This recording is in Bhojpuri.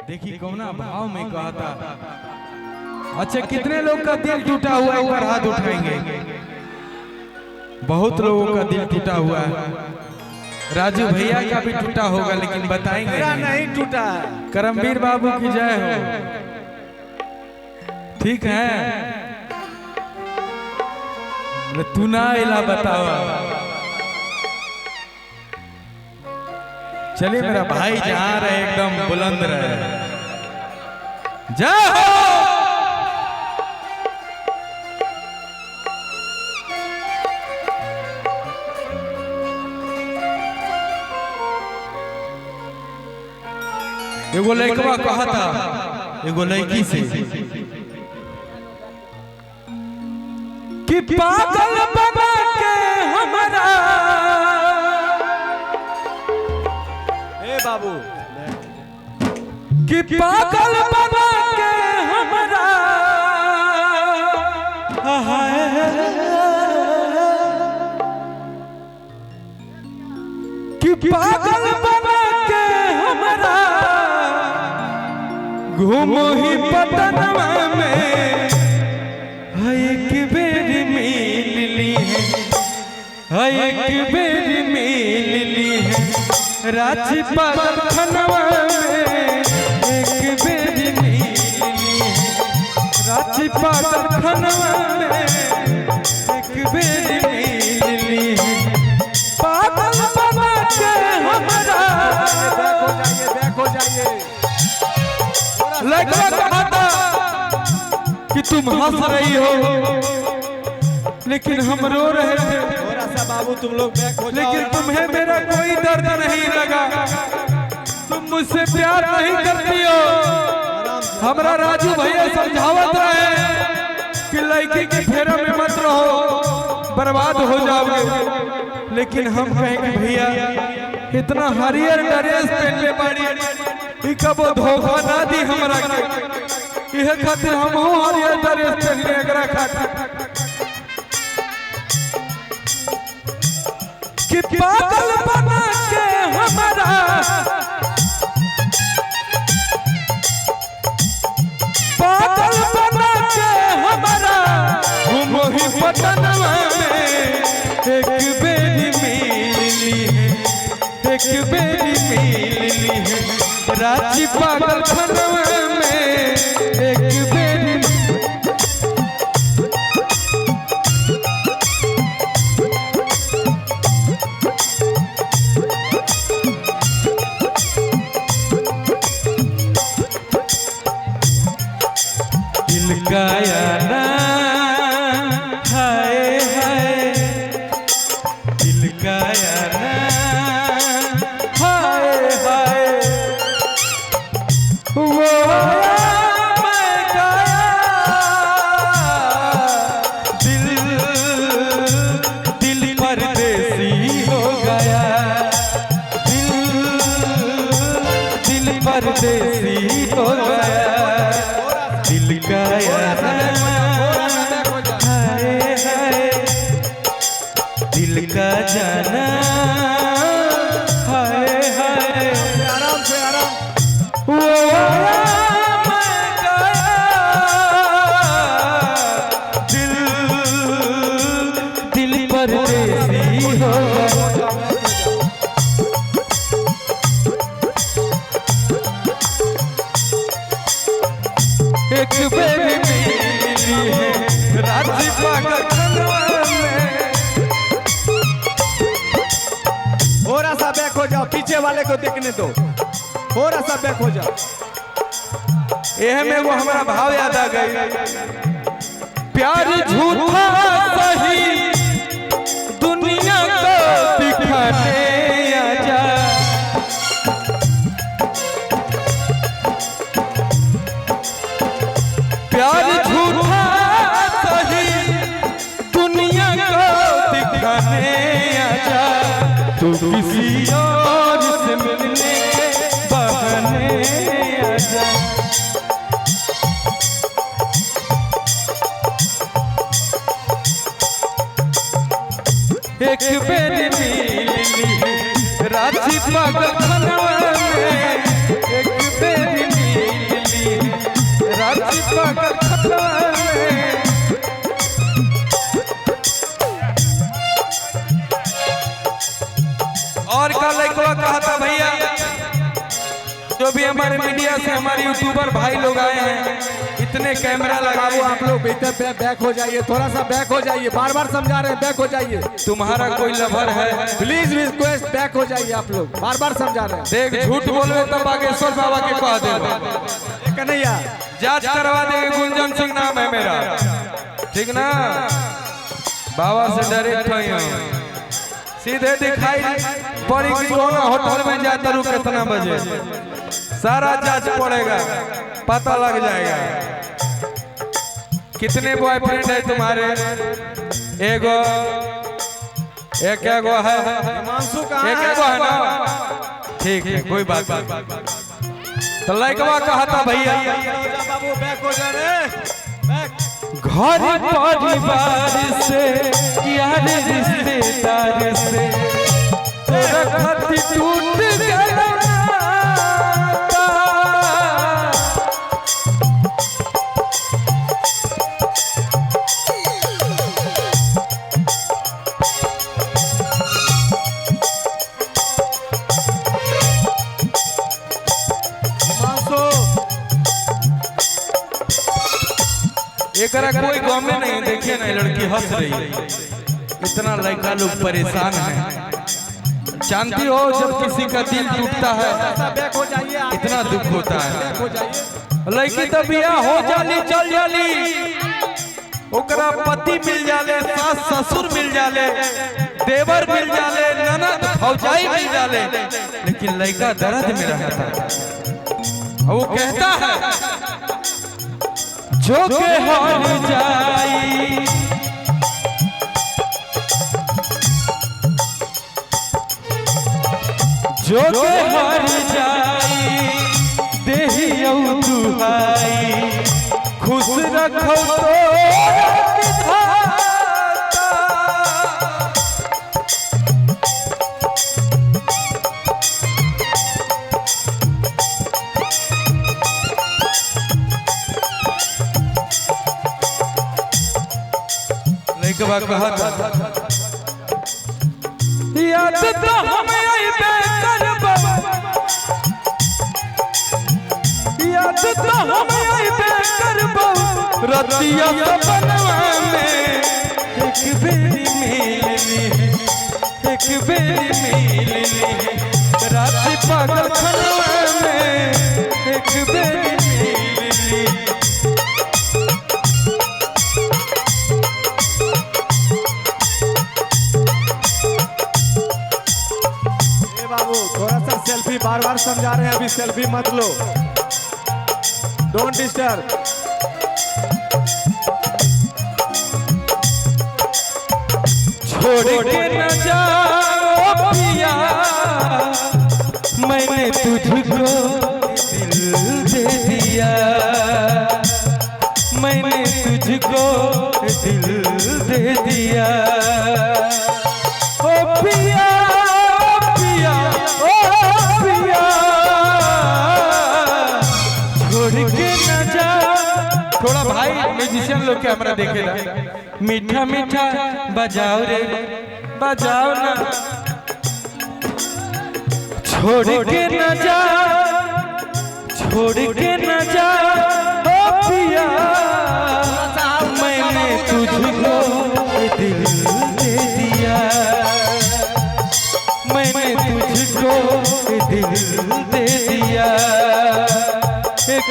देखिए कौना भाव में कहा था। अच्छा कितने लोग का दिल टूटा हुआ है, ऊपर हाथ उठाएंगे। बहुत लोगों का दिल टूटा हुआ है। राजू भैया का भी टूटा होगा लेकिन बताएंगे मेरा नहीं टूटा। करमवीर बाबू की जय हो। ठीक है तू ना इला बताओ। चलिए मेरा भाई जहाँ रहे एकदम बुलंद रहे। जय हो। एगो लड़कवा कहा था एगो लड़की से कि पागल बना के हमारा बाबू कि पागल बना के हमारा कि पागल बना के हमारा घूमो ही पटनवा में एक बेर मिल ली है, एक बेर मिल ली है रांची पटनवा में एक बेर मिल ली है रांची पटनवा में एक बेर मिल ली है पागल बना के हमारा। बैक हो जाइए। लड़का कहा था कि तुम हंस रही हो लेकिन हम रो रहे थे। थोड़ा सा बाबू तुम लोग बैक हो जाओ। लेकिन तुम्हें मेरा कोई दर्द नहीं लगा, तुम मुझसे प्यार नहीं करती हो। हमारा राजू भैया समझावत रहे कि लड़की के फेरा में मत रहो बर्बाद हो जाओगे। लेकिन हम कहेंगे भैया इतना हरियर ड्रेस पहन ले बाड़ी कबो धोखा ना दी हमरा के। यह खातिर हम हरियर ड्रेस पहन ले एकरा खातिर कि पागल बना के हमारा पागल बना के हमारा घूमो ही पटनवा में एक बेरी मिल ली है, एक बेरी मिल ली है रांची पागल खनवा में एक बेरी। दिल का याना हाय हाय दिल का याना हाय हाय वो मैं गाया दिल दिल परदेसी हो गया दिल परदेसी हो गया दिल का याना हाय हाय दिल का जाना हाय हाय आराम से आराम। वो मैं गाया दिल दिल परदेसी हो गया। एक बेरी मिली है रांची पागल खनवा में। थोड़ा सा बैक हो जाओ, पीछे वाले को देखने दो। थोड़ा सा बैक हो जाओ। यह में वो हमारा भाव याद आ गई। प्यार झूठा सही दुनिया को दिखाने आजा प्यार झूठा सही दुनिया को दिखाने आजा तू किसी और से मिलने के बहाने आजा। एक बेरी मिली रांची पागल खनवा में एक बेरी मिली भी हमारे मीडिया से हमारे यूट्यूबर भाई लोग आए हैं, इतने कैमरा लगाओ आप लोग इधर बैक हो जाइए, थोड़ा सा बैक हो जाइए, बार बार समझा रहे हैं बैक हो जाइए। तुम्हारा कोई लवर है? प्लीज रिक्वेस्ट बैक हो जाइए, आप लोग बार बार समझा रहे हैं। देख झूठ बोलवे तो बागेश्वर बाबा के कह दे, कन्हैया जांच करवा देंगे। गुंजन सिंह नाम है मेरा, ठीक ना? बाबा से डायरेक्ट सीधे दिखाई पड़ी कि कौन होटल में जाता रू कितना बजे, सारा जांच पड़ेगा, पता लग जाएगा। कितने बॉयफ्रेंड है तुम्हारे? एगो एक एगो है, हिमांशु कहाँ एक है? एगो है ना? ठीक है, कोई बात नहीं। तो लड़कवा कहा था भैया बाबू बैक हो जा रहे, बैक। घर परिवार से यार रिश्तेदार से तोरा खातिर टूट गया नाता। एकरा कोई गम में नहीं, देखिए ना लड़की हंस रही है, इतना लड़का लोग परेशान है। जानती हो जब किसी का दिल टूटता है बैक हो जाइए, इतना दुख होता बैक हो है। जाइए। लड़की तो बियाह हो जाली, चल जाली, ओकरा पति मिल जाले, सास ससुर मिल जाले, देवर मिल जाले, ननद भौजाई मिल जाले, लेकिन लड़का दर्द में रहता है। वो कहता है जो के हार जाई, जो के हार जाई, देहियौ दुहाई, खुश रखो तो कहा था याद तो हमें आइबे करबा, याद तो हमें आइबे करबा, रतिया सपनवा में एक बेरी मिलनी, एक बेरी मिलनी, रात पागल खनवा में एक बेरी मिलनी। थोड़ा सा सेल्फी बार बार समझा रहे हैं, अभी सेल्फी मत लो, डोंट डिस्टर्ब। छोड़ के न जाओ पिया, मैंने तुझको दिल दे दिया, मैंने तुझको दिल दे दिया। ओ पिया थोड़ा भाई म्यूजिशियन लोग कैमरा देखे ना, मीठा मीठा बजाओ रे बजाओ ना, छोड़ के न जा, छोड़ के न जा ओ पिया, मैंने तुझको दिल दे दिया, मैंने तुझको दिल दे दिया। एक